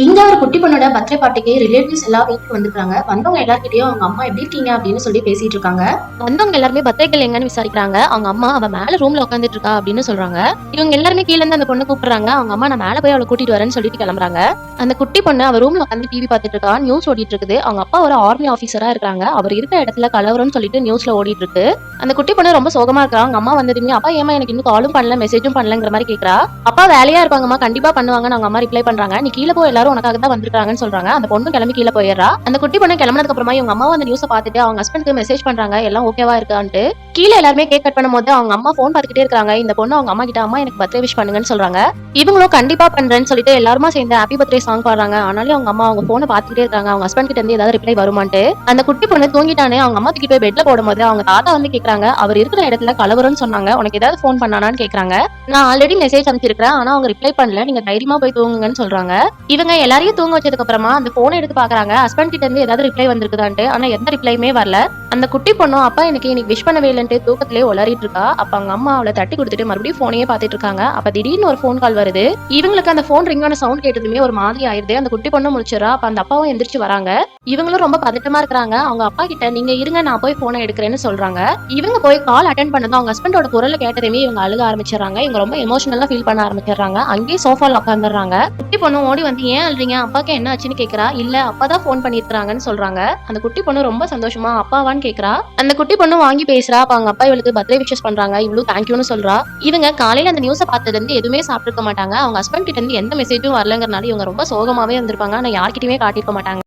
இங்க ஒரு குட்டி பொண்ணோட பர்த்டே பார்ட்டிக்கு ரிலேட்டிவ்ஸ் எல்லாம் வீட்டுக்கு வந்துருக்காங்க. வந்தவங்க எல்லார்கிட்டயும் அவங்க அம்மா எப்படி இருக்கீங்க அப்படின்னு சொல்லி பேசிட்டு இருக்காங்க. வந்தவங்க எல்லாருமே பர்த்டே எங்கன்னு விசாரிக்கிறாங்க. அவங்க அம்மா அவ மேல ரூம்ல உட்காந்துட்டு இருக்கா அப்படின்னு சொல்றாங்க. இவங்க எல்லாருமே கீழ இருந்து அந்த பொண்ணு கூப்பிடுறாங்க. அவங்க அம்மா நான் மேல போய் அவளை கூட்டிட்டு வரேன்னு சொல்லிட்டு கிளம்புறாங்க. அந்த குட்டி பொண்ணு அவ ரூம்ல உட்காந்து டிவி பார்த்துட்டு இருக்கா. நியூஸ் ஓடிட்டு இருக்குது. அவங்க அப்பா ஒரு ஆர்மி ஆபீசரா இருக்காங்க. அவர் இருக்கிற இடத்துல கலவரம்னு சொல்லிட்டு நியூஸ்ல ஓடிட்டு இருக்கு. அந்த குட்டி பொண்ணு ரொம்ப சோகமா இருக்கா. அவங்க அம்மா வந்ததுமே அப்பா ஏமா எனக்கு இன்னும் காலும் பண்ணல மெசேஜும் பண்ணலங்கிற மாதிரி கேக்குறா. அப்பா வேலையா இருப்பாங்கம்மா கண்டிப்பா பண்ணுவாங்க. அவங்க அம்மா ரிப்ளை பண்றாங்க. நீ கீழ போய் எல்லாரும் உனக்காக தான் வந்திருக்காங்கன்னு சொல்றாங்க. அந்த பொண்ணு கிளம்பி கீழ போயிடுறா. அந்த குட்டி பொண்ணு கிளம்பினதுக்கு அப்புறமா இவங்க அம்மா அந்த நியூஸை பார்த்துட்டு அவங்க ஹஸ்பண்டுக்கு மெசேஜ் பண்றாங்க எல்லாம் ஓகேவா இருக்கான்ட்டு. கீழ எல்லாருமே கேக் கட் பண்ணும்போது அவங்க அம்மா போன் பார்த்துக்கிட்டே இருக்காங்க. இந்த பொண்ணு அவங்க அம்மா கிட்ட அம்மா எனக்கு பர்த்டே விஷ் பண்ணுங்கன்னு சொல்றாங்க. இவங்களும் கண்டிப்பா பண்றேன்னு சொல்லிட்டு எல்லாருமா சேர்ந்து ஹாப்பி பர்த்டே சாங் பாடுறாங்க. ஆனாலும் அவங்க அம்மா அவங்க போனை பார்த்துக்கிட்டே இருக்காங்க. அவங்க ஹஸ்பண்ட் கிட்ட இருந்து ஏதாவது ரிப்ளை வருமான்ட்டு. அந்த குட்டி பொண்ணு தூங்கிட்டானே அவங்க அம்மா தூக்கி போய் பெட்ல போடும்போது அவங்க தாத்தா வந்து கேக்குறாங்க அவர் இருக்கிற இடத்துல கலவரம்னு சொன்னாங்க உனக்கு ஏதாவது போன் பண்ணானான்னு கேக்குறாங்க. நான் ஆல்ரெடி மெசேஜ் அனுப்பிச்சிருக்கேன் ஆனா அவங்க ரிப்ளை பண்ணல நீங்க தைரியமா போய் தூங்குங்கன்னு சொல்றாங்க. இவங்க எல்லாரையும் தூங்க வச்சதுக்கு அப்புறமா அந்த போனை எடுத்து பாக்குறாங்க ஹஸ்பண்ட் கிட்ட இருந்து ஏதாவது ரிப்ளை வந்திருக்குதான்ட்டு. ஆனா எந்த ரிப்ளையுமே வரல. அந்த குட்டி பொண்ணும் அப்பா எனக்கு இன்னைக்கு விஷ் பண்ணவே இல்லைன்ட்டு தூக்கத்திலே உளறிட்டு இருக்கா. அப்ப அவங்க அம்மா அவளை தட்டி கொடுத்துட்டு மறுபடியும் போனையே பாத்துட்டு இருக்காங்க. அப்ப திடீர்னு ஒரு போன் கால் வருது. இவங்களுக்கு அந்த போன் ரிங்கான சவுண்ட் கேட்டதுமே ஒரு மாதிரி ஆயிருது. அந்த குட்டி பொண்ணு முடிச்சிடறா. அப்ப அந்த அப்பாவும் எந்திரிச்சு வராங்க. இவங்களும் ரொம்ப பதட்டமா இருக்காங்க. அவங்க அப்பா கிட்ட நீங்க இருங்க நான் போய் போனை எடுக்கிறேன்னு சொல்றாங்க. இவங்க போய் கால் அட்டென்ட் பண்ணதும் அவங்க ஹஸ்பண்டோட குரலை கேட்டதுமே இவங்க அழுக ஆரம்பிச்சிடறாங்க. இவங்க ரொம்ப எமோஷனலா ஃபீல் பண்ண ஆரம்பிச்சிடறாங்க. அங்கேயே சோஃபால உட்காந்துடுறாங்க. குட்டி பொண்ணு ஓடி வந்து ஏன் அழுறீங்க அப்பாக்கு என்ன ஆச்சுன்னு கேக்குறா. இல்ல அப்பதான் போன் பண்ணிருக்காங்கன்னு சொல்றாங்க. அந்த குட்டி பொண்ணு ரொம்ப சந்தோஷமா அப்பாவான்னு கேக்குறா. அந்த குட்டி பொண்ணு வாங்கி பேசுறா. அப்ப அவங்க அப்பா இவளுக்கு பர்த்டே விஷஸ் பண்றாங்க. இவ்வளவு தேங்க்யூன்னு சொல்றா. இவங்க காலையில அந்த நியூஸை பார்த்ததுல இருந்து எதுவுமே சாப்பிட்டுருக்க மாட்டாங்க. அவங்க ஹஸ்பண்ட் கிட்ட இருந்து எந்த மெசேஜும் வரலங்கிறனால இவங்க ரொம்ப சோகமாவே இருந்திருப்பாங்க. ஆனா யார்கிட்டயுமே காட்டிருக்க மாட்டாங்க.